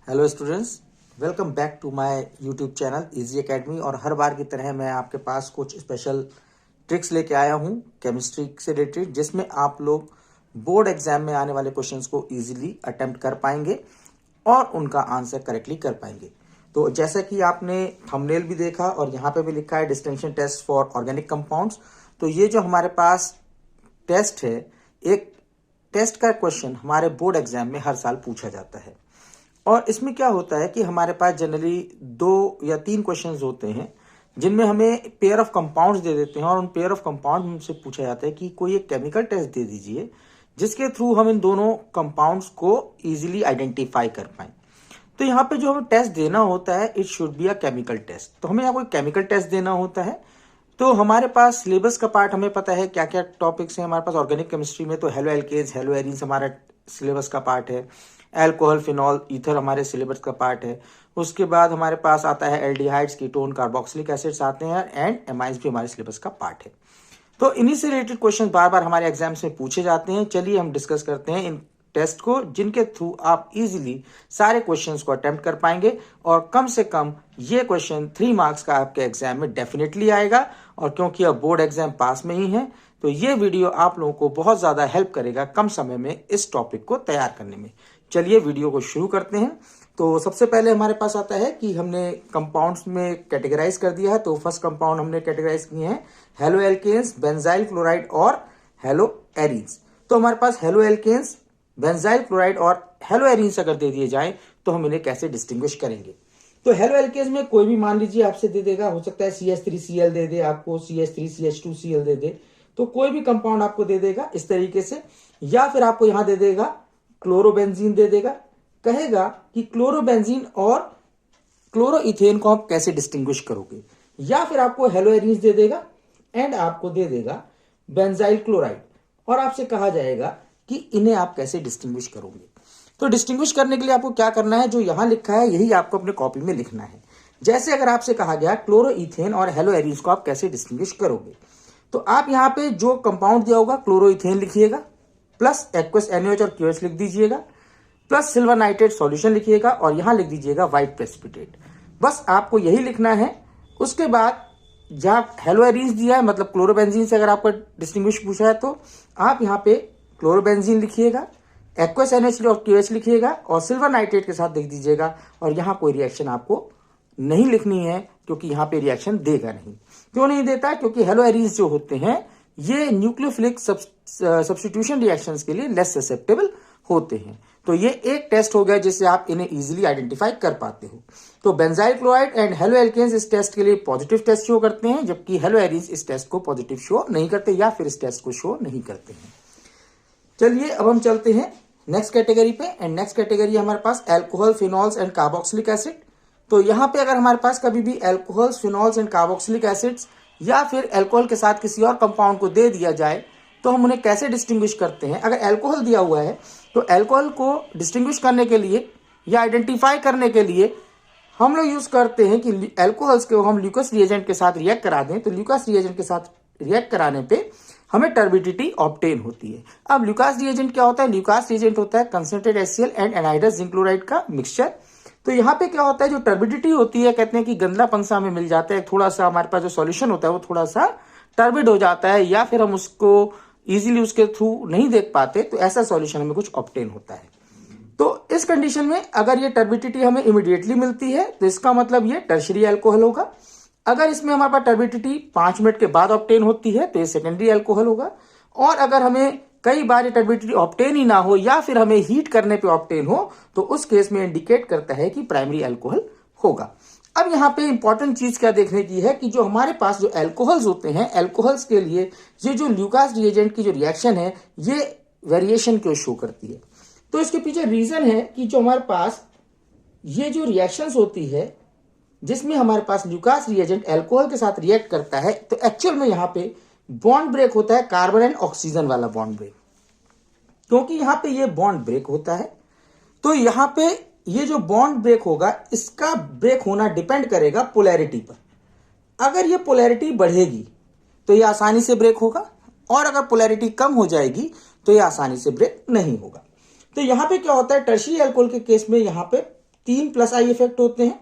Hello students, welcome back to my YouTube channel easy academy. और हर बार की तरह मैं आपके पास कुछ स्पेशल ट्रिक्स लेके आया हूँ केमिस्ट्री से रिलेटेड, जिसमें आप लोग बोर्ड एग्जाम में आने वाले क्वेश्चंस को इजीली अटेम्प्ट कर पाएंगे और उनका आंसर करेक्टली कर पाएंगे। तो जैसा कि आपने थंबनेल भी देखा और यहाँ पे भी लिखा है distinction test for organic compounds, तो ये जो हमारे पास टेस्ट है, एक टेस्ट का क्वेश्चन हमारे बोर्ड एग्जाम में हर साल पूछा जाता है। और इसमें क्या होता है कि हमारे पास जनरली 2 या 3 क्वेश्चंस होते हैं जिनमें हमें पेयर ऑफ कंपाउंड्स दे देते हैं और उन पेयर ऑफ कंपाउंड से पूछा जाता है कि कोई एक केमिकल टेस्ट दे दीजिए जिसके थ्रू हम इन दोनों कंपाउंड्स को इजीली आइडेंटिफाई कर पाए। तो यहाँ पे जो हमें टेस्ट देना होता है, it should be a chemical test. तो हमें यहाँ कोई केमिकल टेस्ट देना होता है। तो हमारे पास सिलेबस का पार्ट हमें पता है क्या क्या टॉपिक्स हैं हमारे पास ऑर्गेनिक केमिस्ट्री में। तो हेलो एल्केन्स, हेलो एरीन्स हमारा सिलेबस का पार्ट है। अल्कोहल, फिनॉल, ईथर हमारे सिलेबस का पार्ट है। उसके बाद हमारे पास आता है एल्डिहाइड्स, कीटोन, कार्बोक्सिलिक एसिड्स आते हैं एंड एमाइड्स भी हमारे सिलेबस का पार्ट है। तो इन्हीं से रिलेटेड क्वेश्चन बार बार हमारे एग्जाम्स में पूछे जाते हैं। चलिए हम डिस्कस करते हैं इन टेस्ट को, जिनके थ्रू आप इजीली सारे क्वेश्चंस को अटेम्प्ट कर पाएंगे और कम से कम ये क्वेश्चन 3 मार्क्स का आपके एग्जाम में डेफिनेटली आएगा। और क्योंकि अब बोर्ड एग्जाम पास में ही है, तो ये वीडियो आप लोगों को बहुत ज्यादा हेल्प करेगा कम समय में इस टॉपिक को तैयार करने में। चलिए वीडियो को शुरू करते हैं। तो सबसे पहले हमारे पास आता है कि हमने कंपाउंड्स में कैटेगराइज कर दिया है। तो फर्स्ट कंपाउंड हमने कैटेगराइज किए हैं हेलो एल्केन्स, बेंजाइल क्लोराइड और हेलो एरीन्स। तो हमारे पास हेलो एल्केन्स, बेंजाइल क्लोराइड और हेलो एरीन्स अगर दे दिए जाएं तो हम इन्हें कैसे डिस्टिंग्विश करेंगे। तो हेलो एल्केन्स में कोई भी मान लीजिए आपसे दे देगा, हो सकता है CH3Cl दे दे, आपको CH3CH2Cl दे दे, तो कोई भी कंपाउंड आपको दे देगा इस तरीके से। या फिर आपको यहां दे देगा क्लोरोबेंजीन दे देगा, कहेगा कि क्लोरोबेंजीन और क्लोरोइथेन को आप कैसे डिस्टिंग्विश करोगे। या फिर आपको हेलो एरीन्स दे देगा एंड आपको दे देगा बेंजाइल क्लोराइड और आपसे कहा जाएगा कि इन्हें आप कैसे डिस्टिंग्विश करोगे। तो डिस्टिंग्विश करने के लिए आपको क्या करना है, जो यहां लिखा है यही आपको अपने कॉपी में लिखना है। जैसे अगर आपसे कहा गया क्लोरोइथेन और हेलो एरीन्स को आप कैसे डिस्टिंग्विश करोगे, तो आप यहां पे जो कंपाउंड दिया होगा क्लोरोइथेन लिखिएगा, प्लस एक्वस NaOH और QH लिख दीजिएगा, प्लस सिल्वर नाइट्रेट सॉल्यूशन लिखिएगा और यहां लिख दीजिएगा व्हाइट प्रेसिपिटेट। बस आपको यही लिखना है। उसके बाद जहां हेलो एरीन्स दिया है, मतलब क्लोरोबेंजीन से अगर आपको डिस्टिंग्विश पूछा है, तो आप यहां पे क्लोरोबेंजीन लिखिएगा, एक्वस NaOH और QH लिखिएगा और सिल्वर नाइट्रेट के साथ लिख दीजिएगा। और यहां कोई रिएक्शन आपको नहीं लिखनी है क्योंकि यहां पे रिएक्शन देगा नहीं। क्यों नहीं देता? क्योंकि हेलो एरीन्स जो होते हैं ये न्यूक्लियोफिलिक सब्स्टिट्यूशन रिएक्शंस के लिए लेस ससेप्टेबल होते हैं। तो ये एक टेस्ट हो गया जिससे आप इन्हें इजीली आइडेंटिफाई कर पाते हो। तो benzyl chloride and halo alkanes इस टेस्ट के लिए पॉजिटिव टेस्ट शो करते हैं, जबकि हेलो एरीन्स इस टेस्ट को पॉजिटिव शो नहीं करते या फिर इस टेस्ट को शो नहीं करते हैं। चलिए अब हम चलते हैं नेक्स्ट कैटेगरी पे। एंड नेक्स्ट कैटेगरी हमारे पास alcohol, phenols and carboxylic acid. तो यहां पे अगर हमारे पास कभी भी alcohols, phenols and carboxylic acids या फिर अल्कोहल के साथ किसी और कंपाउंड को दे दिया जाए तो हम उन्हें कैसे डिस्टिंग्विश करते हैं। अगर अल्कोहल दिया हुआ है तो अल्कोहल को डिस्टिंग्विश करने के लिए या आइडेंटिफाई करने के लिए हम लोग यूज करते हैं कि अल्कोहल्स को हम ल्यूकस रिएजेंट के साथ रिएक्ट करा दें। तो ल्यूकस रिएजेंट के साथ रिएक्ट कराने पे हमें टर्बिडिटी ऑब्टेन होती है। अब ल्यूकास रिएजेंट क्या होता है? ल्यूकास रिएजेंट होता है concentrated HCl and anhydrous zinc chloride का मिक्सचर। तो यहाँ पे क्या होता है, जो टर्बिडिटी होती है, कहते हैं कि गंदलापन सा हमें मिल जाता है, थोड़ा सा हमारे पास जो सॉल्यूशन होता है वो थोड़ा सा टर्बिड हो जाता है या फिर हम उसको इजीली उसके थ्रू नहीं देख पाते, तो ऐसा सॉल्यूशन हमें कुछ ऑब्टेन होता है। तो इस कंडीशन में अगर ये टर्बिडिटी हमें इमीडिएटली मिलती है तो इसका मतलब ये टर्शियरी अल्कोहल होगा। अगर इसमें हमारे पास टर्बिडिटी 5 मिनट के बाद ऑब्टेन होती है तो ये सेकेंडरी अल्कोहल होगा। और अगर हमें कई बार ये टर्बिडिटी ऑब्टेन ही ना हो या फिर हमें हीट करने पे ऑब्टेन हो तो उस केस में इंडिकेट करता है कि प्राइमरी अल्कोहल होगा। अब यहाँ पे इंपॉर्टेंट चीज क्या देखने की है कि जो हमारे पास जो अल्कोहल्स होते हैं, अल्कोहल्स के लिए ये जो ल्यूकास रिएजेंट की जो रिएक्शन है ये वेरिएशन क्यों शो करती है। तो इसके पीछे रीजन है कि जो हमारे पास ये जो रिएक्शंस होती है जिसमें हमारे पास ल्यूकास रिएजेंट अल्कोहल के साथ रिएक्ट करता है, तो एक्चुअल में यहाँ पे बॉन्ड ब्रेक होता है, कार्बन एंड ऑक्सीजन वाला बॉन्ड ब्रेक। क्योंकि यहां पे ये बॉन्ड ब्रेक होता है तो यहां पे ये जो बॉन्ड ब्रेक होगा इसका ब्रेक होना डिपेंड करेगा पोलैरिटी पर। अगर ये पोलैरिटी बढ़ेगी तो ये आसानी से ब्रेक होगा और अगर पोलैरिटी कम हो जाएगी तो ये आसानी से ब्रेक नहीं होगा। तो यहां पे क्या होता है, टर्शियरी अल्कोहल के केस में यहां पे 3 प्लस आई इफेक्ट होते हैं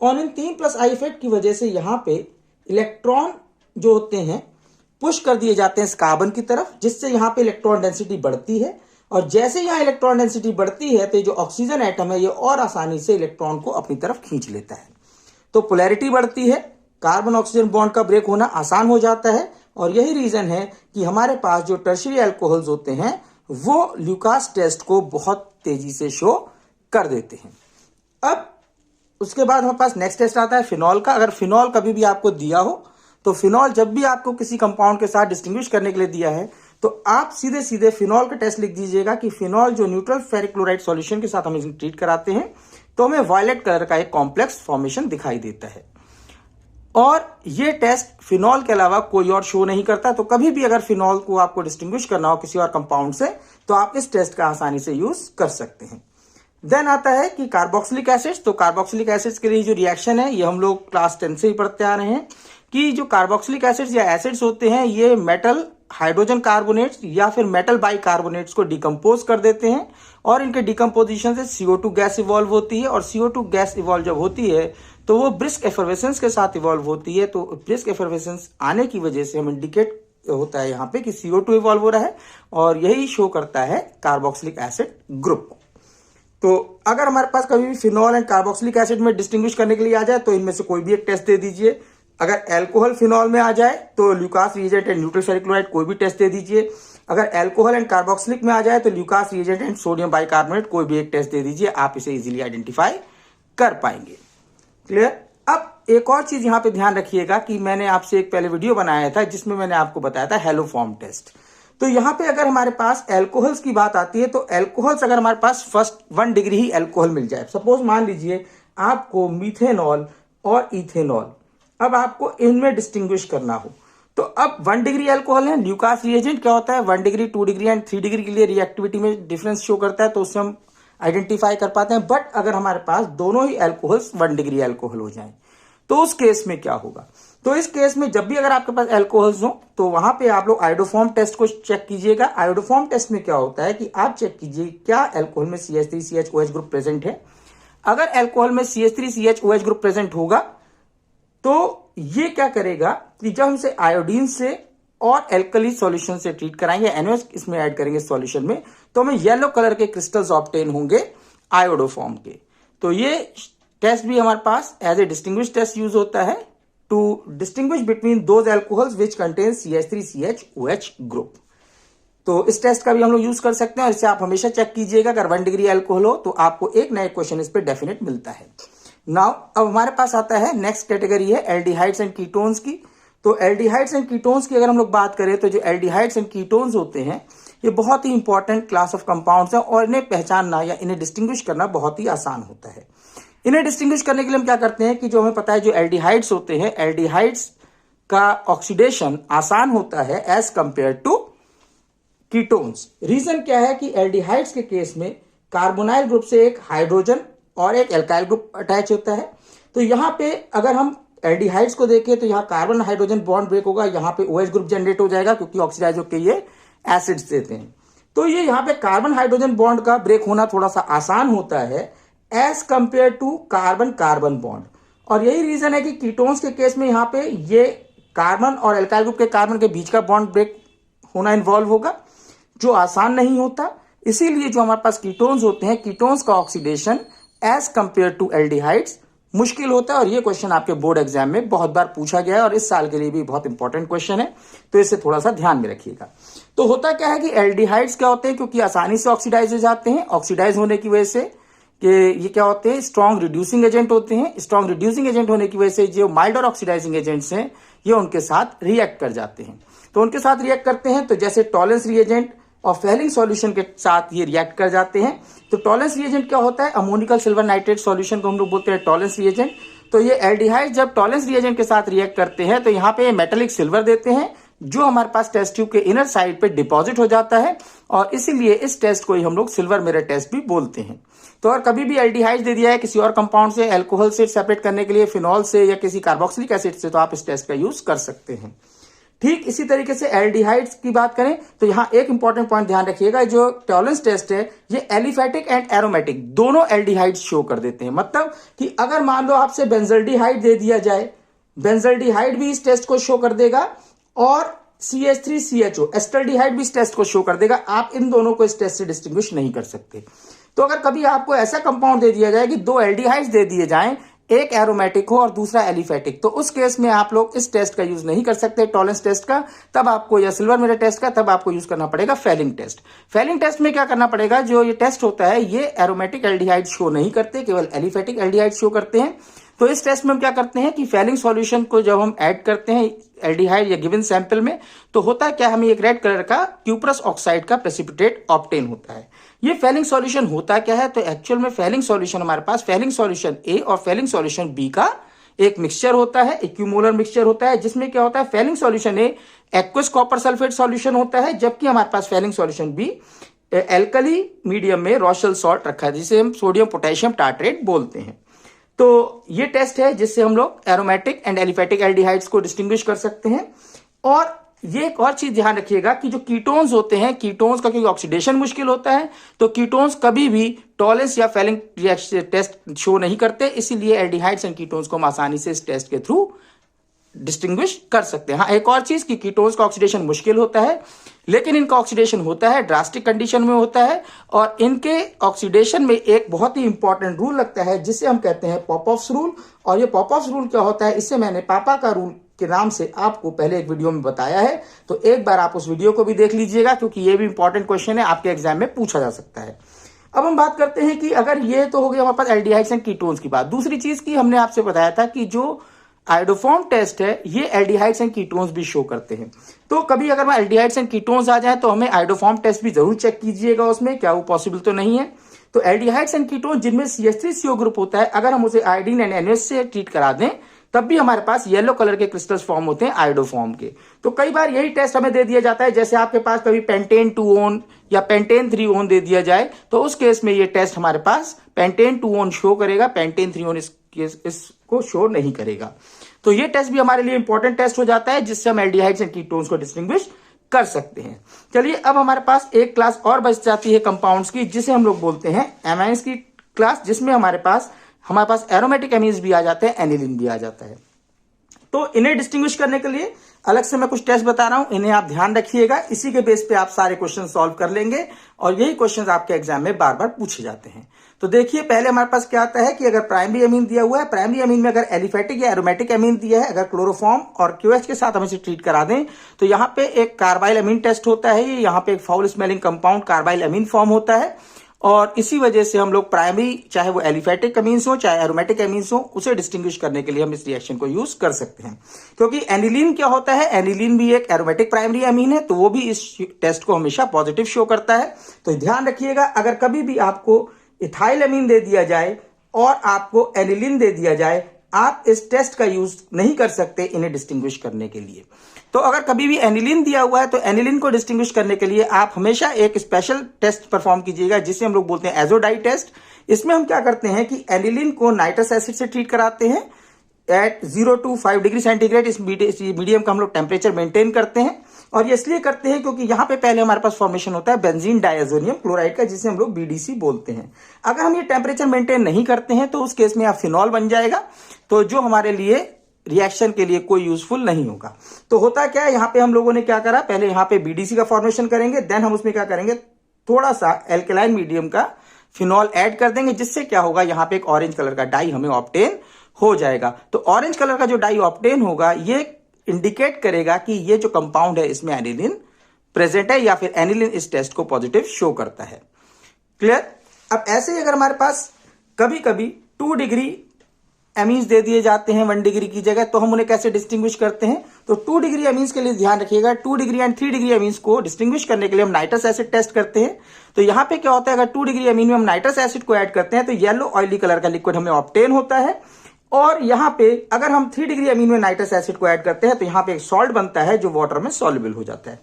और इन 3 प्लस आई इफेक्ट की वजह से यहाँ पे इलेक्ट्रॉन जो होते हैं पुश कर दिए जाते हैं इस कार्बन की तरफ, जिससे यहाँ पे इलेक्ट्रॉन डेंसिटी बढ़ती है और जैसे यहाँ इलेक्ट्रॉन डेंसिटी बढ़ती है तो जो ऑक्सीजन एटम है ये और आसानी से इलेक्ट्रॉन को अपनी तरफ खींच लेता है। तो पोलैरिटी बढ़ती है, कार्बन ऑक्सीजन बॉन्ड का ब्रेक होना आसान हो जाता है और यही रीजन है कि हमारे पास जो टर्शियरी अल्कोहल्स होते हैं वो ल्यूकास टेस्ट को बहुत तेजी से शो कर देते हैं। अब उसके बाद हमारे पास नेक्स्ट टेस्ट आता है फिनॉल का। अगर फिनॉल कभी भी आपको दिया हो तो फिनॉल जब भी आपको किसी कंपाउंड के साथ डिस्टिंग्विश करने के लिए दिया है तो आप सीधे सीधे फिनॉल का टेस्ट लिख दीजिएगा कि फिनॉल जो न्यूट्रल फेरिक क्लोराइड सॉल्यूशन के साथ हम इसे ट्रीट कराते हैं तो हमें वायलेट कलर का एक कॉम्प्लेक्स फॉर्मेशन दिखाई देता है और ये टेस्ट फिनॉल के अलावा कोई और शो नहीं करता। तो कभी भी अगर फिनॉल को आपको डिस्टिंग्विश करना हो किसी और कंपाउंड से तो आप इस टेस्ट का आसानी से यूज कर सकते हैं। देन आता है कि कार्बोक्सिलिक एसिड्स। तो कार्बोक्सिलिक एसिड्स के लिए जो रिएक्शन है ये हम लोग क्लास 10 से ही पढ़ते आ रहे हैं कि जो कार्बोक्सिलिक एसिड्स या एसिड्स होते हैं ये मेटल हाइड्रोजन कार्बोनेट्स या फिर मेटल बाइकार्बोनेट्स को डिकम्पोज कर देते हैं और इनके डिकम्पोजिशन से CO2 गैस इवॉल्व होती है और CO2 गैस इवॉल्व जब होती है तो वो ब्रिस्क एफर्वेसेंस के साथ इवॉल्व होती है। तो ब्रिस्क एफर्वेसेंस आने की वजह से हम इंडिकेट होता है यहाँ पे कि CO2 इवॉल्व हो रहा है और यही शो करता है कार्बोक्सिलिक एसिड ग्रुप को। तो अगर हमारे पास कभी भी फिनॉल एंड कार्बोक्सिलिक एसिड में डिस्टिंग्विश करने के लिए आ जाए तो इनमें से कोई भी एक टेस्ट दे दीजिए। अगर अल्कोहल फिनॉल में आ जाए तो Lucas reagent and neutral ferric chloride कोई भी टेस्ट दे दीजिए। अगर अल्कोहल एंड कार्बोक्सिलिक में आ जाए तो Lucas reagent and sodium bicarbonate कोई भी एक टेस्ट दे दीजिए, आप इसे इजीली आइडेंटिफाई कर पाएंगे। क्लियर। अब एक और चीज यहां पे ध्यान रखिएगा कि मैंने आपसे एक पहले वीडियो बनाया था जिसमें मैंने आपको बताया था हेलोफॉर्म टेस्ट। तो यहां पे अगर हमारे पास अल्कोहल्स की बात आती है तो अल्कोहल्स अगर हमारे पास फर्स्ट 1 डिग्री ही अल्कोहल मिल जाए, सपोज मान लीजिए आपको मीथेनॉल और इथेनॉल, अब आपको इनमें डिस्टिंग्विश करना हो तो अब 1 डिग्री अल्कोहल है। ल्यूकास रिएजेंट क्या होता है 1 डिग्री 2 डिग्री एंड 3 डिग्री के लिए रिएक्टिविटी में डिफरेंस शो करता है तो उससे हम आइडेंटिफाई कर पाते हैं। बट अगर हमारे पास दोनों ही अल्कोहल्स 1 डिग्री अल्कोहल हो जाएं तो उस केस में क्या होगा। तो इस केस में जब भी अगर आपके पास अल्कोहल्स हो तो वहां पे आप लोग आयोडोफॉर्म टेस्ट को चेक कीजिएगा। आयोडोफॉर्म टेस्ट में क्या होता है कि आप चेक कीजिए क्या अल्कोहल में CH3CHOH ग्रुप प्रेजेंट है। अगर अल्कोहल में CH3CHOH ग्रुप प्रेजेंट होगा तो ये क्या करेगा कि जब हम इसे आयोडीन से और एल्कली सॉल्यूशन से ट्रीट कराएंगे, NaOH इसमें ऐड करेंगे सॉल्यूशन में, तो हमें येलो कलर के क्रिस्टल्स ऑब्टेन होंगे आयोडोफॉर्म के। तो ये टेस्ट भी हमारे पास as a distinguish test use होता है to distinguish between those alcohols which contain CH3CHOH group. तो इस टेस्ट का भी हम लोग यूज कर सकते हैं और इसे आप हमेशा चेक कीजिएगा। अगर 1 डिग्री अल्कोहल हो तो आपको एक नया क्वेश्चन इस पे डेफिनेट मिलता है। नाउ अब हमारे पास आता है नेक्स्ट कैटेगरी है एल्डिहाइड्स एंड कीटोन्स की। तो एल्डिहाइड्स एंड कीटोन्स की अगर हम लोग बात करें तो जो एल्डिहाइड्स एंड कीटोन्स होते हैं ये बहुत ही इंपॉर्टेंट क्लास ऑफ कंपाउंड्स हैं और इन्हें पहचानना या इन्हें डिस्टिंग्विश करना बहुत ही आसान होता है। इन्हें डिस्टिंग्विश करने के लिए हम क्या करते हैं कि जो हमें पता है जो एल्डिहाइड्स होते हैं, एल्डिहाइड्स का ऑक्सीडेशन आसान होता है as compare to ketones. Reason क्या है कि एल्डिहाइड्स के केस में कार्बोनाइल ग्रुप से एक हाइड्रोजन और एक एल्काइल ग्रुप अटैच होता है। तो यहां पे अगर हम एल्डिहाइड्स को देखें तो यहाँ कार्बन हाइड्रोजन बॉन्ड ब्रेक होगा, यहाँ पे OH ग्रुप जनरेट हो जाएगा क्योंकि ऑक्सीडाइज होकर ये एसिड्स देते हैं। तो ये यहाँ पे कार्बन हाइड्रोजन बॉन्ड का ब्रेक होना थोड़ा सा आसान होता है as compare to carbon carbon bond. और यही रीजन है कि कीटोन्स के केस में यहाँ पे ये कार्बन और एल्काइल ग्रुप के कार्बन के बीच का बॉन्ड ब्रेक होना इन्वॉल्व होगा जो आसान नहीं होता। इसीलिए जो हमारे पास कीटोन्स होते हैं, कीटोन्स का oxidation as compare to aldehydes मुश्किल होता है और ये क्वेश्चन आपके बोर्ड एग्जाम में बहुत बार पूछा गया है और इस साल के लिए भी बहुत इंपॉर्टेंट क्वेश्चन है, तो इसे थोड़ा सा ध्यान में रखिएगा। तो होता क्या है कि एल्डिहाइड्स क्या होते हैं, क्योंकि आसानी से ऑक्सीडाइज हो जाते हैं, ऑक्सीडाइज होने की वजह से कि ये क्या होते हैं स्ट्रॉन्ग रिड्यूसिंग एजेंट होते हैं। स्ट्रॉन्ग रिड्यूसिंग एजेंट होने की वजह से जो माइल्डर ऑक्सीडाइजिंग एजेंट्स हैं ये उनके साथ रिएक्ट कर जाते हैं। तो उनके साथ रिएक्ट करते हैं तो जैसे टॉलेंस रिएजेंट और फेलिंग सॉल्यूशन के साथ ये रिएक्ट कर जाते हैं। तो टॉलेंस रिएजेंट क्या होता है, अमोनिकल सिल्वर नाइट्रेट सॉल्यूशन को हम लोग बोलते हैं टॉलेंस रिएजेंट। तो ये एल्डिहाइड जब टॉलेंस रिएजेंट के साथ रिएक्ट करते हैं तो यहाँ पे मेटेलिक सिल्वर देते हैं जो हमारे पास टेस्ट ट्यूब के इनर साइड पे डिपॉजिट हो जाता है और इसीलिए इस टेस्ट को ही हम लोग सिल्वर मिरर टेस्ट भी बोलते हैं। तो अगर कभी भी एल्डिहाइड दे दिया है किसी और कंपाउंड से, अल्कोहल से सेपरेट करने के लिए, फिनॉल से या किसी कार्बोक्सिलिक एसिड से, तो आप इस टेस्ट का यूज कर सकते हैं। ठीक इसी तरीके से एल्डिहाइड्स की बात करें तो यहां एक इंपॉर्टेंट पॉइंट ध्यान रखिएगा, जो टॉलरेंस टेस्ट है ये एलिफेटिक एंड एरोमेटिक दोनों एल्डिहाइड्स शो कर देते हैं। मतलब कि अगर मान लो आपसे बेंजल्डिहाइड दे दिया जाए, बेंजल्डिहाइड भी इस टेस्ट को शो कर देगा और CH3CHO एस्टल्डिहाइड भी इस टेस्ट को शो कर देगा। आप इन दोनों को इस टेस्ट से डिस्टिंग्विश नहीं कर सकते। तो अगर कभी आपको ऐसा कंपाउंड दे दिया जाए कि दो एल्डिहाइड्स दे दिए जाएं, एक एरोमेटिक हो और दूसरा एलिफेटिक, तो उस केस में आप लोग इस टेस्ट का यूज नहीं कर सकते, टॉलरेंस टेस्ट का। तब आपको, या सिल्वर मिरर टेस्ट का, तब आपको यूज करना पड़ेगा फेलिंग टेस्ट। फेलिंग टेस्ट में क्या करना पड़ेगा, जो ये टेस्ट होता है ये एरोमेटिक एल्डिहाइड शो नहीं करते, केवल एलिफेटिक एल्डिहाइड शो करते हैं। तो इस टेस्ट में हम क्या करते हैं कि फेलिंग सॉल्यूशन को जब हम ऐड करते हैं एल्डिहाइड या गिवन सैंपल में, तो होता है क्या, हमें एक रेड कलर का क्यूप्रस ऑक्साइड का प्रेसिपिटेट ऑब्टेन होता है। ये फेलिंग सॉल्यूशन होता क्या है, तो एक्चुअल में फेलिंग सॉल्यूशन हमारे पास फेलिंग सॉल्यूशन ए और फेलिंग सॉल्यूशन बी का एक मिक्सचर होता है, इक्विमोलर मिक्सचर होता है, जिसमें क्या होता है, Fehling solution A aqueous copper sulphate solution होता है, जबकि हमारे पास Fehling solution B alkali medium में रॉशल सॉल्ट रखा है, जिसे हम सोडियम पोटेशियम टार्ट्रेट बोलते हैं। तो ये टेस्ट है जिससे हम लोग एरोमेटिक एंड एलिफेटिक एल्डिहाइड्स को डिस्टिंग्विश कर सकते हैं। और ये एक और चीज ध्यान रखिएगा कि जो कीटोन्स होते हैं, कीटोन्स का क्योंकि ऑक्सीडेशन मुश्किल होता है, तो कीटोन्स कभी भी टॉलरेंस या फेलिंग टेस्ट शो नहीं करते, इसीलिए एल्डिहाइड्स एंड कीटोन्स को हम आसानी से इस टेस्ट के थ्रू डिस्टिंग्विश कर सकते हैं। हाँ, एक और चीज कि कीटोन्स का ऑक्सीडेशन मुश्किल होता है, लेकिन इनका ऑक्सीडेशन होता है, ड्रास्टिक कंडीशन में होता है, और इनके ऑक्सीडेशन में एक बहुत ही इंपॉर्टेंट रूल लगता है जिसे हम कहते हैं पॉपऑफ्स रूल। और ये पॉपऑफ्स रूल क्या होता है, इससे मैंने पापा का रूल के नाम से आपको पहले एक वीडियो में बताया है, तो एक बार आप उस वीडियो को भी देख लीजिएगा, क्योंकि ये भी इंपॉर्टेंट क्वेश्चन है, आपके एग्जाम में पूछा जा सकता है। अब हम बात करते हैं कि अगर ये तो हो गया हमारे पास एल्डिहाइड्स एंड कीटोन्स की बात। दूसरी चीज की हमने आपसे बताया था कि जो आयोडोफॉर्म टेस्ट है ये एल्डिहाइड्स एंड कीटोन्स भी शो करते हैं। तो कभी अगर मैं एल्डिहाइड्स एंड कीटोन्स आ जाए तो हमें आयोडोफॉर्म टेस्ट भी जरूर चेक कीजिएगा, उसमें क्या वो पॉसिबल तो नहीं है। तो एल्डिहाइड्स एंड कीटोन्स जिनमें CH3CO ग्रुप होता है, अगर हम उसे आयोडीन एंड NaOH से ट्रीट करा दें, तब भी हमारे पास येलो कलर के क्रिस्टल्स फॉर्म होते हैं आयोडोफॉर्म के। तो कई बार यही टेस्ट हमें दे दिया जाता है, जैसे आपके पास कभी पेंटेन 2 ओन या पेंटेन 3 ओन दे दिया जाए, तो उस केस में ये टेस्ट हमारे पास पेंटेन 2 ओन शो करेगा, पेंटेन 3 ओन इसको शो नहीं करेगा। तो ये टेस्ट भी हमारे लिए इंपॉर्टेंट टेस्ट हो जाता है, जिससे हम एल्डिहाइड्स एंड कीटोन्स को डिस्टिंग्विश कर सकते हैं। चलिए, अब हमारे पास एक क्लास और बच जाती है कंपाउंड्स की, जिसे हम लोग बोलते हैं एमाइंस की क्लास, जिसमें हमारे पास एरोमेटिक एमीन्स भी आ जाते हैं, एनिलीन भी आ जाता है। तो इन्हें डिस्टिंग्विश करने के लिए अलग से मैं कुछ टेस्ट बता रहा हूं, इन्हें आप ध्यान रखिएगा, इसी के बेस पे आप सारे क्वेश्चन सॉल्व कर लेंगे, और यही क्वेश्चंस आपके एग्जाम में बार बार पूछे जाते हैं। तो देखिए, पहले हमारे पास क्या आता है कि अगर प्राइमरी अमीन दिया हुआ है, प्राइमरी अमीन में अगर एलिफेटिक या एरोमेटिक अमीन दिया है, अगर क्लोरोफॉर्म और QH के साथ हम इसे ट्रीट करा दें, तो यहाँ पे एक कार्बाइल अमीन टेस्ट होता है, यहाँ पे एक फाउल स्मेलिंग कंपाउंड कार्बाइल अमीन फॉर्म होता है, और इसी वजह से हम लोग प्राइमरी, चाहे वो एलिफेटिक अमीन्स हो चाहे एरोमेटिक अमीन्स हो, उसे डिस्टिंग्विश करने के लिए हम इस रिएक्शन को यूज कर सकते हैं। क्योंकि एनिलीन क्या होता है, एनिलीन भी एक एरोमेटिक प्राइमरी अमीन है, तो वो भी इस टेस्ट को हमेशा पॉजिटिव शो करता है। तो ध्यान रखिएगा, अगर कभी भी आपको इथाइल अमीन दे दिया जाए और आपको एनिलीन दे दिया जाए, आप इस टेस्ट का यूज नहीं कर सकते इन्हें डिस्टिंग्विश करने के लिए। तो अगर कभी भी एनिलीन दिया हुआ है, तो एनिलीन को डिस्टिंग्विश करने के लिए आप हमेशा एक स्पेशल टेस्ट परफॉर्म कीजिएगा, जिसे हम लोग बोलते हैं एजोडाई टेस्ट। इसमें हम क्या करते हैं कि एनिलीन को नाइट्रस एसिड से ट्रीट कराते हैं एट 0 to 5 डिग्री सेंटीग्रेड। इस मीडियम का हम लोग टेम्परेचर मेंटेन करते हैं, और ये इसलिए करते हैं क्योंकि यहाँ पे पहले हमारे पास फॉर्मेशन होता है बेंजीन डायजोनियम क्लोराइड का, जिसे हम लोग BDC बोलते हैं। अगर हम ये टेम्परेचर मेंटेन नहीं करते हैं, तो उस केस में आप फिनॉल बन जाएगा, तो जो हमारे लिए रिएक्शन के लिए कोई यूजफुल नहीं होगा। तो होता क्या है, यहाँ पे हम लोगों ने क्या करा, पहले यहाँ पे BDC का फॉर्मेशन करेंगे, देन हम उसमें क्या करेंगे, थोड़ा सा एल्केलाइन मीडियम का फिनॉल ऐड कर देंगे, जिससे क्या होगा, यहाँ पे एक ऑरेंज कलर का डाई हमें ऑब्टेन हो जाएगा। तो ऑरेंज कलर का जो डाई ऑब्टेन होगा, ये इंडिकेट करेगा कि ये जो कंपाउंड है इसमें एनिलीन प्रेजेंट है, या फिर एनिलीन इस टेस्ट को पॉजिटिव शो करता है। क्लियर। अब ऐसे ही अगर हमारे पास कभी कभी 2 डिग्री एमीन्स दे दिए जाते हैं 1 डिग्री की जगह, तो हम उन्हें कैसे डिस्टिंग्विश करते हैं। तो 2 डिग्री एमीन्स के लिए ध्यान रखिएगा, 2 डिग्री एंड 3 डिग्री एमीन्स को डिस्टिंग्विश करने के लिए हम नाइट्रस एसिड टेस्ट करते हैं। तो यहाँ पे क्या होता है, अगर 2 डिग्री एमीन में हम नाइट्रस एसिड को ऐड करते हैं, तो येलो ऑयली कलर का लिक्विड हमें ऑब्टेन होता है। और यहाँ पे अगर हम 3 डिग्री एमीन में नाइट्रस एसिड को ऐड करते हैं, तो यहाँ पे एक सॉल्ट बनता है जो वाटर में सॉल्युबल हो जाता है।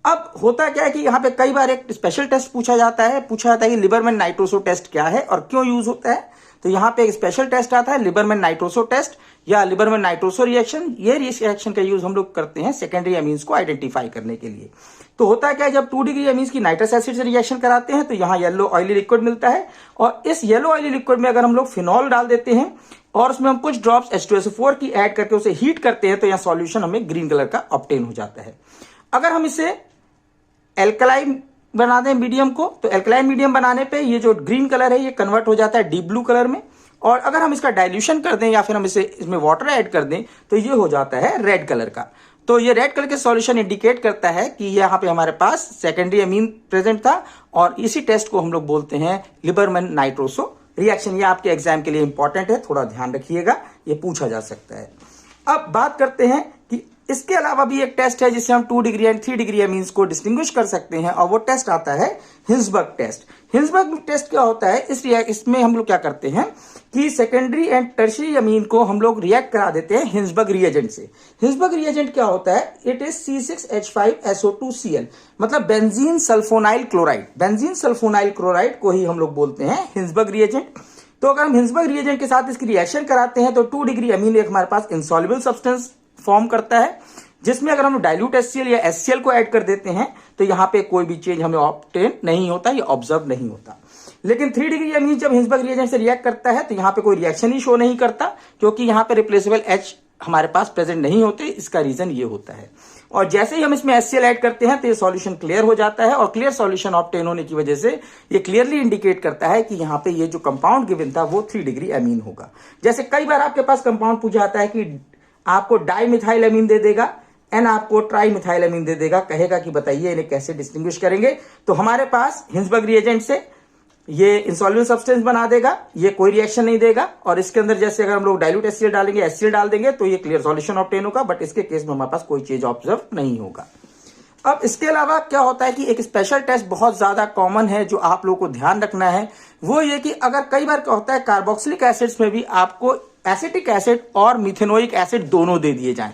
अब होता क्या है कि यहाँ पे कई बार एक स्पेशल टेस्ट पूछा जाता है कि लिबरमैन नाइट्रोसो टेस्ट क्या है और क्यों यूज होता है। तो यहाँ पे एक स्पेशल टेस्ट आता है लिबरमैन नाइट्रोसो टेस्ट। या लिबरमैन नाइट्रोसो रिएक्शन, ये रिएक्शन का यूज हम लोग करते हैं सेकेंडरी अमीन्स को आइडेंटिफाई करने के लिए। तो होता है क्या, जब 2 डिग्री अमीन्स की नाइट्रस एसिड से रिएक्शन कराते हैं तो यहाँ येलो ऑयली लिक्विड मिलता है, और इस येलो ऑयली लिक्विड में अगर हम लोग फिनॉल डाल देते हैं और उसमें हम कुछ ड्रॉप्स H2SO4 की ऐड करके उसे हीट करते हैं तो यहाँ सॉल्यूशन हमें ग्रीन कलर का ऑब्टेन हो जाता है। अगर हम इसे एल्कलाइन बना दें मीडियम को, तो एल्कलाइन मीडियम बनाने पे ये जो ग्रीन कलर है ये कन्वर्ट हो जाता है डीप ब्लू कलर में, और अगर हम इसका डाइल्यूशन कर दें या फिर हम इसमें वाटर ऐड कर दें तो ये हो जाता है रेड कलर का। तो ये रेड कलर के सॉल्यूशन इंडिकेट करता है कि यहाँ पे हमारे पास सेकेंडरी अमीन प्रेजेंट था, और इसी टेस्ट को हम लोग बोलते हैं लिबरमैन नाइट्रोसो रिएक्शन। ये आपके एग्जाम के लिए इंपॉर्टेंट है, थोड़ा ध्यान रखिएगा, ये पूछा जा सकता है। अब बात करते हैं कि इसके अलावा भी एक टेस्ट है जिससे हम 2 डिग्री एंड 3 डिग्री अमीन्स को डिस्टिंग्विश कर सकते हैं, और वो टेस्ट आता है हिंसबर्ग टेस्ट। हिंसबर्ग टेस्ट क्या होता है, इसमें हम लोग क्या करते हैं कि सेकेंडरी एंड टर्शियरी अमीन को हम लोग रिएक्ट करा देते हैं हिंसबर्ग रिएजेंट से। हिंसबर्ग रिएजेंट क्या होता है, इट इज C6H5SO2Cl, मतलब benzene sulfonyl chloride. Benzene sulfonyl chloride को ही हम लोग बोलते हैं हिंसबर्ग रिएजेंट। तो अगर हम हिंसबर्ग रिएजेंट के साथ इसकी रिएक्शन कराते हैं तो 2 डिग्री अमीन एक हमारे पास इनसॉल्युबल सब्सटेंस फॉर्म करता है, जिसमें अगर हम डाइल्यूट HCl या HCl को ऐड कर देते हैं तो यहाँ पे कोई भी चेंज हमें ऑब्टेन नहीं होता, ये ऑब्जर्व नहीं होता। लेकिन 3 डिग्री अमीन जब हिंसबर्ग रिएजेंट से रिएक्ट करता है तो यहाँ पे कोई रिएक्शन ही शो नहीं करता, क्योंकि यहाँ पे रिप्लेसेबल H हमारे पास प्रेजेंट नहीं होते। इसका रीजन ये होता है, और जैसे ही हम इसमें HCl ऐड करते हैं तो ये सॉल्यूशन क्लियर हो जाता है, और क्लियर सॉल्यूशन ऑब्टेन होने की वजह से ये क्लियरली इंडिकेट करता है कि यहाँ पे ये जो कंपाउंड गिवन था वो 3 डिग्री अमीन होगा। जैसे कई बार आपके पास कंपाउंड पूछा जाता है कि आपको डाई मिथाइल अमीन दे देगा एंड आपको ट्राई मिथाइल अमीन दे देगा, कहेगा कि बताइए इन्हें कैसे डिस्टिंग्विश करेंगे। तो हमारे पास हिंसबर्ग रिएजेंट से ये इंसॉल्युबल सब्सटेंस बना देगा, ये कोई रिएक्शन नहीं देगा, और इसके अंदर जैसे अगर हम लोग डाइल्यूट HCl डालेंगे, HCl डाल देंगे तो ये क्लियर सॉल्यूशन ऑब्टेन होगा, बट इसके केस में हमारे पास कोई चीज ऑब्जर्व नहीं होगा। अब इसके अलावा क्या होता है कि एक स्पेशल टेस्ट बहुत ज्यादा कॉमन है जो आप लोगों को ध्यान रखना है, वो ये कि अगर कई बार क्या होता है कार्बोक्सिलिक एसिड्स में भी आपको एसिटिक एसिड और मिथेनोइक एसिड दोनों दे दिए जाएं,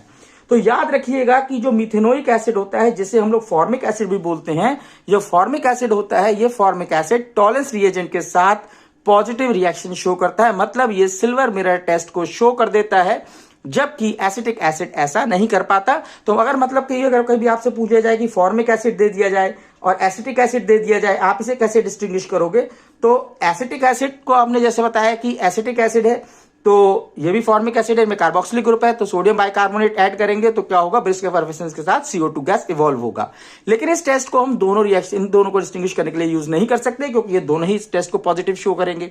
तो याद रखिएगा कि जो मिथेनोइक एसिड होता है, जिसे हम लोग फॉर्मिक एसिड भी बोलते हैं, जो फॉर्मिक एसिड होता है, ये फॉर्मिक एसिड टॉलेंस रिएजेंट के साथ पॉजिटिव रिएक्शन शो करता है, मतलब ये सिल्वर मिरर टेस्ट को शो कर देता है, जबकि एसिटिक एसिड ऐसा नहीं कर पाता। तो अगर मतलब कि अगर कभी आपसे पूछा जाए कि फॉर्मिक एसिड दे दिया जाए और एसिटिक एसिड दे दिया जाए, आप इसे कैसे डिस्टिंग्विश करोगे? तो एसिटिक एसिड को आपने जैसे बताया कि एसिटिक एसिड है, तो ये भी फॉर्मिक एसिड है, इनमें कार्बोक्सिलिक ग्रुप है, तो सोडियम बाइकार्बोनेट ऐड करेंगे तो क्या होगा, ब्रिस्क एफर्वेसेंस के साथ CO2 गैस इवॉल्व होगा। लेकिन इस टेस्ट को हम दोनों रिएक्शन, इन दोनों को डिस्टिंग्विश करने के लिए यूज नहीं कर सकते, क्योंकि ये दोनों ही इस टेस्ट को पॉजिटिव शो करेंगे।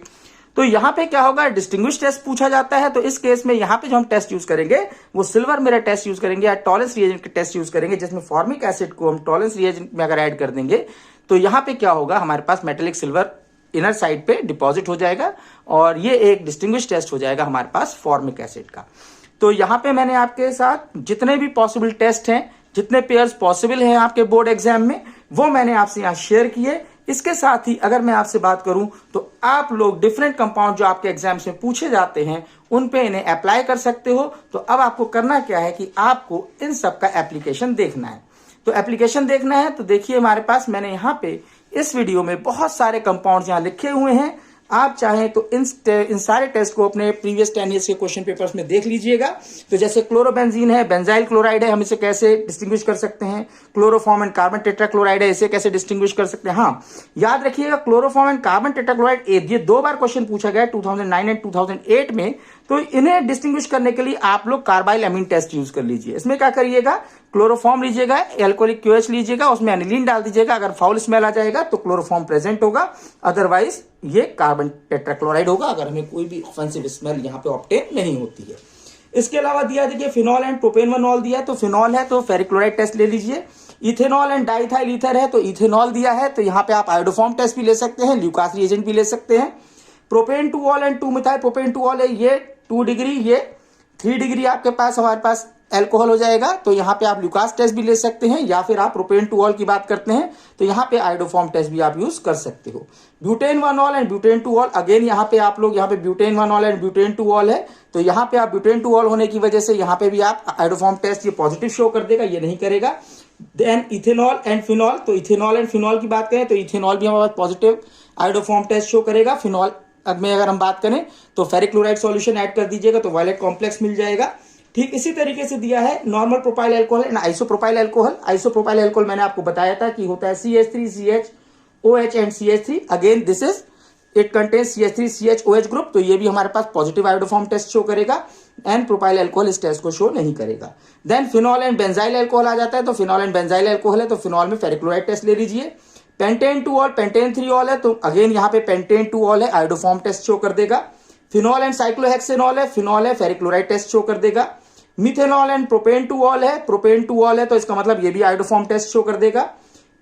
तो यहाँ पे क्या होगा, डिस्टिंग्विश टेस्ट पूछा जाता है, तो इस केस में यहाँ पे जो हम टेस्ट यूज करेंगे वो सिल्वर मिरर टेस्ट यूज करेंगे या टॉलेंस रिएजेंट के टेस्ट यूज करेंगे, जिसमें फॉर्मिक एसिड को हम टॉलेंस रिएजेंट में अगर ऐड कर देंगे तो यहाँ पे क्या होगा, हमारे पास मेटेलिक सिल्वर इनर साइड पे डिपॉजिट हो जाएगा, और ये एक डिस्टिंग्विश टेस्ट हो जाएगा हमारे पास फॉर्मिक एसिड का। तो यहाँ पे मैंने आपके साथ जितने भी पॉसिबल टेस्ट हैं, जितने पेयर्स पॉसिबल हैं आपके बोर्ड एग्जाम में, वो मैंने आपसे यहाँ शेयर किए। इसके साथ ही अगर मैं आपसे बात करूं तो आप लोग डिफरेंट कंपाउंड जो आपके एग्जाम्स में पूछे जाते हैं उन पे इन्हें अप्लाई कर सकते हो। तो अब आपको करना क्या है कि आपको इन सब का एप्लीकेशन देखना है। तो एप्लीकेशन देखना है तो देखिए, हमारे पास मैंने यहाँ पे इस वीडियो में बहुत सारे कंपाउंड्स यहाँ लिखे हुए हैं। आप चाहें तो इन सारे टेस्ट को अपने प्रीवियस 10 ईयर्स के क्वेश्चन पेपर्स में देख लीजिएगा। तो जैसे क्लोरोबेंजीन है, बेंजाइल क्लोराइड है, हम इसे कैसे डिस्टिंग्विश कर सकते हैं, क्लोरोफॉर्म एंड कार्बन टेट्राक्लोराइड है, इसे कैसे डिस्टिंग्विश कर सकते हैं। हाँ, याद रखिएगा क्लोरोफॉर्म एंड कार्बन टेट्राक्लोराइड, ये 2 बार क्वेश्चन पूछा गया 2009 एंड 2008 में। तो इन्हें डिस्टिंग्विश करने के लिए आप लोग कार्बाइल अमीन टेस्ट यूज कर लीजिए। इसमें क्या करिएगा, क्लोरोफॉर्म लीजिएगा, एल्कोहलिक QH लीजिएगा, उसमें एनिलीन डाल दीजिएगा। अगर फाउल स्मेल आ जाएगा तो क्लोरोफॉर्म प्रेजेंट होगा, अदरवाइज ये कार्बन टेट्राक्लोराइड होगा, अगर हमें कोई भी ऑफेंसिव स्मेल यहाँ पे ऑब्टेन नहीं होती है। इसके अलावा दिया देखिए फिनॉल एंड प्रोपेनोल दिया है, तो फिनॉल है तो फेरिक्लोराइड टेस्ट ले लीजिए। इथेनॉल एंड डाइथाइल ईथर है तो इथेनॉल दिया है, तो यहाँ पे आप आयोडोफॉर्म टेस्ट भी ले सकते हैं, ल्यूकास रिएजेंट भी ले सकते हैं। प्रोपेन 2-ऑल एंड 2-मिथाइल प्रोपेन 2-ऑल है, ये 2 डिग्री, ये 3 डिग्री आपके पास हमारे पास एल्कोहल हो जाएगा, तो यहाँ पे आप ल्यूकास टेस्ट भी ले सकते हैं, या फिर आप प्रोपेन 2-ऑल की बात करते हैं तो यहाँ पे आयोडोफॉर्म टेस्ट भी आप यूज कर सकते हो। ब्यूटेन 1-ऑल एंड ब्यूटेन 2-ऑल, अगेन यहाँ पे आप लोग, यहाँ पे ब्यूटेन 1-ऑल एंड ब्यूटेन 2-ऑल है, तो यहाँ पे आप ब्यूटेन 2-ऑल होने की वजह से यहाँ पे भी आप आयोडोफॉर्म टेस्ट ये पॉजिटिव शो कर देगा, ये नहीं करेगा। देन इथेनॉल एंड फिनॉल, तो इथेनॉल एंड फिनॉल की बात करें तो इथेनॉल भी हमारे पास पॉजिटिव आयोडोफॉर्म टेस्ट शो करेगा, फिनॉल में अगर हम बात करें तो फेरिक क्लोराइड सॉल्यूशन ऐड कर दीजिएगा तो वायलेट कॉम्प्लेक्स मिल जाएगा। ठीक इसी तरीके से दिया है normal propyl alcohol and isopropyl alcohol. Isopropyl alcohol मैंने आपको बताया था कि होता है CH3CHOH and CH3। Again this is it contains CH3CHOH group, तो ये भी हमारे पास पॉजिटिव आयोडोफॉर्म टेस्ट शो करेगा एंड प्रोपाइल अल्कोहल इस टेस्ट को शो नहीं करेगा। Then phenol and benzyl alcohol आ जाता है, तो फिनॉल एंड बेंजाइल अल्कोहल है तो फिनॉल में फेरिक क्लोराइड टेस्ट ले लीजिए। पेंटेन 2 ऑल पेंटेन 3 ऑल है तो अगेन यहाँ पे पेंटेन 2 ऑल है, आयोडोफॉर्म टेस्ट शो कर देगा। फिनॉल एंड साइक्लोहेक्सेनॉल है, फिनॉल है, फेरिक क्लोराइड टेस्ट शो कर देगा। मिथेनॉल एंड प्रोपेन 2 ऑल है, प्रोपेन 2 ऑल है तो इसका मतलब ये भी आयोडोफॉर्म टेस्ट शो कर देगा।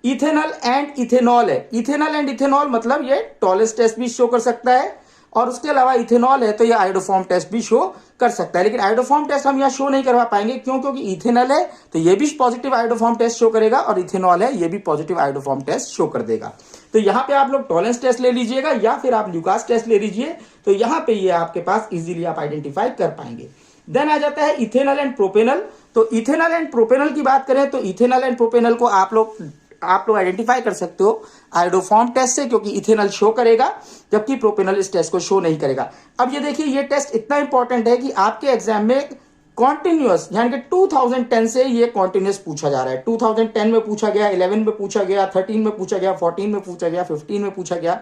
इथेनॉल एंड इथेनॉल है, इथेनॉल एंड इथेनॉल मतलब ये टॉलेस टेस्ट भी शो कर सकता है और उसके अलावा इथेनॉल है तो ये आयोडोफॉर्म टेस्ट भी शो कर सकता है। लेकिन आयोडोफॉर्म टेस्ट हम यहाँ शो नहीं करवा पाएंगे, क्यों? क्योंकि इथेनॉल है तो ये भी पॉजिटिव आयोडोफॉर्म टेस्ट शो करेगा और इथेनॉल है ये भी पॉजिटिव आयोडोफॉर्म टेस्ट शो कर देगा। तो यहाँ पे आप लोग टॉलेंस टेस्ट ले लीजिएगा या फिर आप ल्यूकास टेस्ट ले लीजिए, तो यहाँ पे ये आपके पास इजीली आप आइडेंटिफाई कर पाएंगे। देन आ जाता है इथेनॉल एंड प्रोपेनॉल। तो इथेनॉल एंड प्रोपेनॉल की बात करें तो इथेनॉल एंड प्रोपेनॉल को आप लोग आइडेंटिफाई कर सकते हो आयोडोफॉर्म टेस्ट से, क्योंकि इथेनॉल शो करेगा जबकि प्रोपेनॉल इस टेस्ट को शो नहीं करेगा। अब ये देखिए ये टेस्ट इतना इंपॉर्टेंट है कि आपके एग्जाम में कॉन्टिन्यूअस यानी कि 2010 से ये कॉन्टिन्यूअस पूछा जा रहा है। 2010 में पूछा गया, 11 में पूछा गया, 13 में पूछा गया, 14 में पूछा गया, 15 में पूछा गया,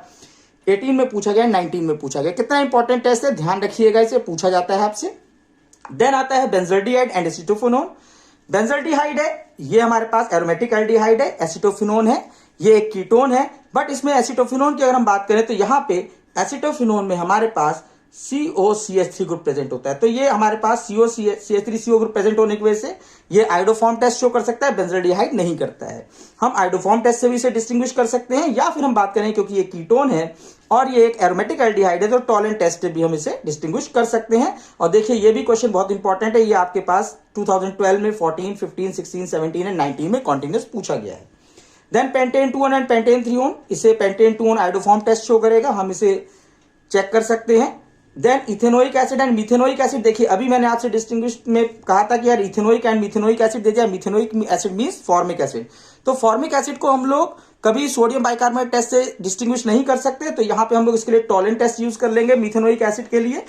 18 में पूछा गया, 19 में पूछा गया। कितना इंपॉर्टेंट टेस्ट है, ध्यान रखिएगा, इसे पूछा जाता है आपसे। देन आता है बेंजल्डिहाइड एंड एसिटोफेनोन। बेंजल्डिहाइड है ये हमारे पास एरोमेटिक एल्डिहाइड है, एसिटोफिनोन है ये एक कीटोन है, बट इसमें एसिटोफिनोन की अगर हम बात करें तो यहाँ पे एसिटोफिनोन में हमारे पास COCH3 ग्रुप प्रेजेंट होता है। तो ये हमारे पास COCH3CO ग्रुप प्रेजेंट होने की वजह से ये आयोडोफॉर्म टेस्ट शो कर सकता है, बेंजल्डिहाइड नहीं करता है। हम आयोडोफॉर्म टेस्ट से भी इसे डिस्टिंग्विश कर सकते हैं या फिर हम बात करें क्योंकि ये कीटोन है और ये एक एरोमेटिक एल्डिहाइड है तो टॉलेंट टेस्ट से भी हम इसे डिस्टिंग्विश कर सकते हैं। और देखिए ये भी क्वेश्चन बहुत इंपॉर्टेंट है, ये आपके पास 2012 में 14, 15, 16, 17 एंड 19 में कॉन्टिन्यूस पूछा गया है। Then pentan 2 and pentan 3 one, इसे पेंटेन 2 आयोडोफॉर्म टेस्ट शो करेगा, हम इसे चेक कर सकते हैं। Then ethanoic acid and methanoic acid, देखिए अभी मैंने आपसे डिस्टिंग्विश में कहा था कि यार इथेनोइक एंड मिथेनोइक एसिड दे दिया, methanoic acid means formic acid. तो फॉर्मिक एसिड को हम लोग कभी सोडियम बाइकार्बोनेट टेस्ट से डिस्टिंग्विश नहीं कर सकते, तो यहाँ पे हम लोग इसके लिए टॉलेंट टेस्ट यूज कर लेंगे मिथेनोइक एसिड के लिए।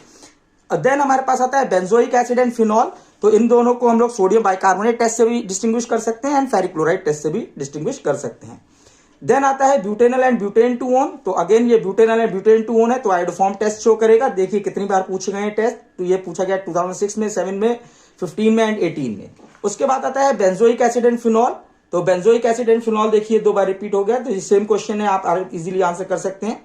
देन हमारे पास आता है बेंजोइक एसिड एंड फिनॉल, तो इन दोनों को हम लोग सोडियम बाइकार्बोनेट टेस्ट से भी डिस्टिंग्विश कर सकते हैं एंड फेरिक क्लोराइड टेस्ट से भी डिस्टिंग्विश कर सकते हैं। देन आता है ब्यूटेनल एंड ब्यूटेन 2 ऑन, तो अगेन ये ब्यूटेनल एंड ब्यूटेन 2 ऑन है तो आयोडोफॉर्म टेस्ट शो करेगा। देखिए कितनी बार पूछे गए टेस्ट, तो ये पूछा गया 2006 में, 7 में, 15 में एंड 18 में। उसके बाद आता है बेंजोइक एसिड एंड फिनॉल, तो बेंजोइक एसिड एंड फिनॉल देखिए 2 बार रिपीट हो गया, तो ये सेम क्वेश्चन है, आप इजीली आंसर कर सकते हैं।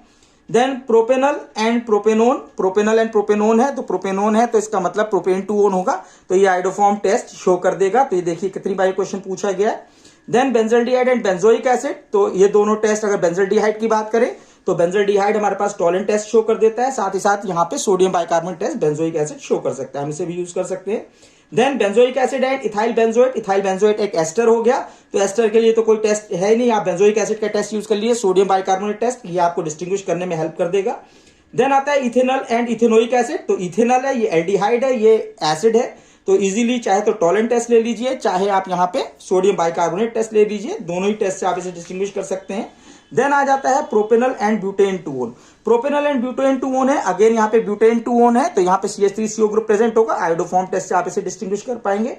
Then propanal and propanone, propanal and propanone है तो प्रोपेनोन है तो इसका मतलब प्रोपेन 2 ऑन होगा, तो ये आयोडोफॉर्म टेस्ट शो कर देगा। तो ये देखिए कितनी बार क्वेश्चन पूछा गया है। Then benzaldehyde and benzoic acid, तो ये दोनों टेस्ट, अगर बेंजल्डिहाइड की बात करें तो बेंजल्डिहाइड हमारे पास टॉलेंट टेस्ट शो कर देता है, साथ ही साथ यहाँ पे sodium bicarbonate test benzoic acid show कर सकता है, हम इसे भी यूज कर सकते हैं। Then benzoic acid and ethyl benzoate, ethyl benzoate एक एस्टर हो गया, तो एस्टर के लिए तो कोई टेस्ट है नहीं, आप बेंजोइक एसिड का टेस्ट यूज कर लिए, सोडियम बाइकार्बोनेट टेस्ट, ये आपको डिस्टिंग्विश करने में हेल्प कर देगा। देन आता है इथेनॉल एंड इथेनोइक एसिड, तो इथेनॉल है ये एल्डिहाइड है, ये एसिड है, तो इजीली चाहे तो टॉलेंट टेस्ट ले लीजिए, चाहे आप यहाँ पे सोडियम बाइकार्बोनेट टेस्ट ले लीजिए, दोनों ही टेस्ट से आप इसे डिस्टिंग्विश कर सकते हैं। देन आ जाता है propanal and butane 2 on, propanal and butane 2 on है, अगेन यहाँ पे ब्यूटेन 2 ऑन है तो यहाँ पे CH3CO ग्रुप प्रेजेंट होगा, आयोडोफॉर्म टेस्ट से आप इसे डिस्टिंग्विश कर पाएंगे।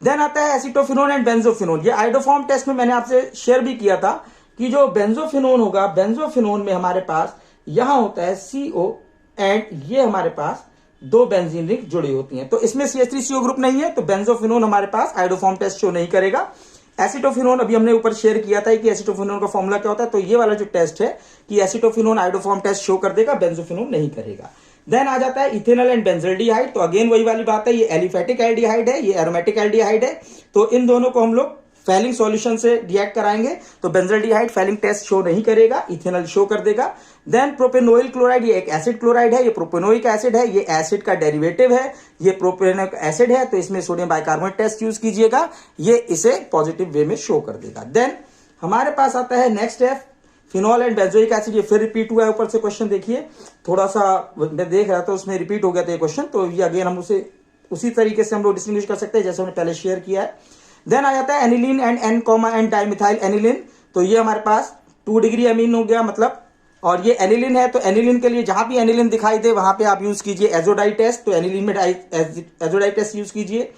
देन आता है एसिटोफिनोन एंड बेंजोफिनोन, ये आयोडोफॉर्म टेस्ट में मैंने आपसे शेयर भी किया था कि जो बेंजोफिनोन होगा, बेंजोफिनोन में हमारे पास यहां होता है CO एंड ये हमारे पास 2 बेंजीन रिंग जुड़ी होती हैं, तो इसमें CH3CO ग्रुप नहीं है तो बेंजोफिनोन हमारे पास आयोडोफॉर्म टेस्ट शो नहीं करेगा। एसिटोफिनोन अभी हमने ऊपर शेयर किया था कि एसिटोफिनोन का फॉर्मूला क्या होता है, तो ये वाला जो टेस्ट है कि एसिटोफिनोन आयोडोफॉर्म टेस्ट शो कर देगा, बेंजोफिनोन नहीं करेगा। देन आ जाता है इथेनॉल एंड बेंजल्डिहाइड, तो अगेन वही वाली बात है, ये एलिफेटिक एल्डिहाइड है, ये एरोमेटिक एल्डिहाइड है, तो इन दोनों को हम लोग फैलिंग सॉल्यूशन से रिएक्ट कराएंगे तो बेंजल्डिहाइड फैलिंग टेस्ट शो नहीं करेगा, इथेनॉल शो कर देगा। देन प्रोपेनोइल क्लोराइड, ये एक एसिड क्लोराइड है, ये प्रोपेनोइक एसिड है, ये एसिड का डेरिवेटिव है, ये प्रोपेनोइक एसिड है, तो इसमें सोडियम बाइकार्बोनेट टेस्ट यूज कीजिएगा, ये इसे पॉजिटिव वे में शो कर देगा। देन हमारे पास आता है नेक्स्ट है फिनॉल एंड बेंजोइक एसिड, ये फिर रिपीट हुआ है ऊपर से क्वेश्चन, देखिए थोड़ा सा मैं देख रहा था उसमें रिपीट हो गया था ये क्वेश्चन, तो ये अगेन हम उसे उसी तरीके से हम लोग डिस्टिंग्विश कर सकते हैं जैसे हमने पहले शेयर किया है। देन आ जाता है aniline and N, dimethyl aniline, तो ये हमारे पास 2 डिग्री अमीन हो गया, मतलब और ये एनिलिन है, तो एनिलिन के लिए जहां भी एनिलिन दिखाई दे वहां पे आप यूज कीजिए एजोडाइटेस्ट, तो एनिलिन में एजोडाइटेस्ट यूज कीजिए,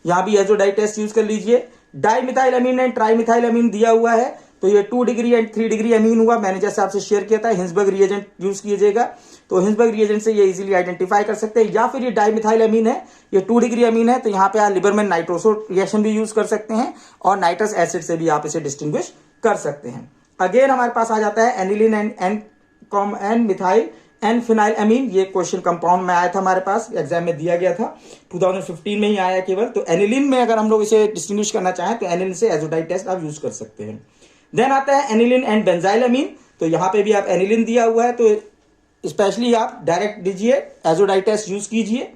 यहां भी एजोडाइटेस्ट यूज कर लीजिए। डाइमिथाइलएमीन एंड ट्राइमिथाइलएमीन दिया हुआ है, तो ये 2 डिग्री एंड 3 डिग्री अमीन हुआ। मैंने जैसे आपसे शेयर किया था हिंसबर्ग रिएजेंट यूज कीजिएगा, तो हिंसबर्ग रिएजेंट से ये इजीली आइडेंटिफाई कर सकते हैं। या फिर ये डाइमिथाइलएमीन है, ये 2 डिग्री अमीन है, तो यहाँ पे आप लिबरमैन नाइट्रोसो रिएक्शन भी यूज कर सकते हैं और नाइट्रस एसिड से भी आप इसे डिस्टिंग्विश कर सकते हैं। अगेन हमारे पास आ जाता है एनिलिन एंड मिथाइल एंड फिनाइलएमीन। ये क्वेश्चन कंपाउंड में आया था, हमारे पास एग्जाम में दिया गया था, 2015 में ही आया केवल। तो एनिलिन में अगर हम लोग इसे डिस्टिंग्विश करना चाहें तो एनिलिन से एजोडाइटेस्ट आप यूज कर सकते हैं। देन आता है एनिलिन एंड बेंजाइलएमीन, तो यहां पे भी आप एनिलिन दिया हुआ है, तो स्पेशली आप डायरेक्ट दीजिए, एजोडाइटेस्ट यूज कीजिए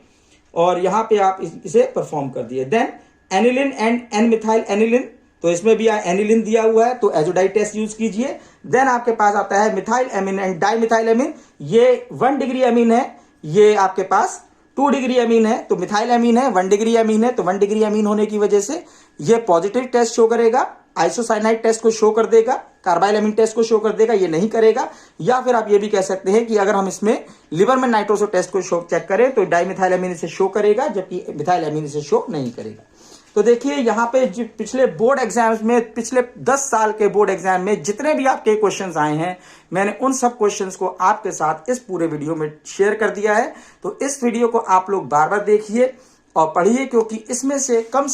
और यहां पे आप इसे परफॉर्म कर दिए। Then aniline and N methyl aniline, तो इसमें भी एनिलिन दिया हुआ है, तो एजोडाइटेस्ट यूज कीजिए। देन आपके पास आता है मिथाइल एमीन एंड डाइमिथाइलएमीन, ये 1 डिग्री अमीन है, ये आपके पास 2 डिग्री अमीन है, तो मिथाइल अमीन है 1 डिग्री अमीन है, तो 1 डिग्री अमीन होने की वजह से ये पॉजिटिव टेस्ट शो करेगा, आइसोसाइनाइड टेस्ट को शो कर देगा, कार्बाइलएमीन टेस्ट को शो कर देगा, ये नहीं करेगा। या फिर आप ये भी कह सकते हैं कि अगर हम इसमें लिबरमैन नाइट्रोसो टेस्ट को शो चेक करें तो डाइमिथाइलएमीन इसे शो करेगा, जबकि मिथाइलएमीन इसे शो नहीं करेगा। तो देखिए यहाँ पे पिछले बोर्ड एग्जाम्स में, पिछले 10 साल के बोर्ड एग्जाम में जितने भी आपके क्वेश्चंस आए हैं, मैंने उन सब क्वेश्चंस को आपके साथ इस पूरे वीडियो में शेयर कर दिया है। तो इस वीडियो को आप लोग बार बार देखिए और पढ़िए, क्योंकि इसमें से कम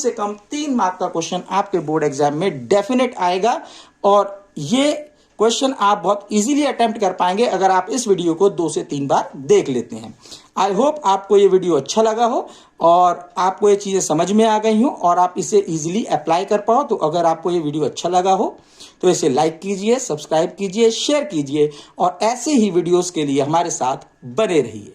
3 मार्क का क्वेश्चन आपके बोर्ड एग्जाम में डेफिनेट आएगा और ये क्वेश्चन आप बहुत इजीली अटेम्प्ट कर पाएंगे अगर आप इस वीडियो को 2 से 3 बार देख लेते हैं। आई होप आपको ये वीडियो अच्छा लगा हो और आपको ये चीजें समझ में आ गई हो और आप इसे इजीली अप्लाई कर पाओ। तो अगर आपको ये वीडियो अच्छा लगा हो तो इसे लाइक कीजिए, सब्सक्राइब कीजिए, शेयर कीजिए और ऐसे ही वीडियोस के लिए हमारे साथ बने रहिए।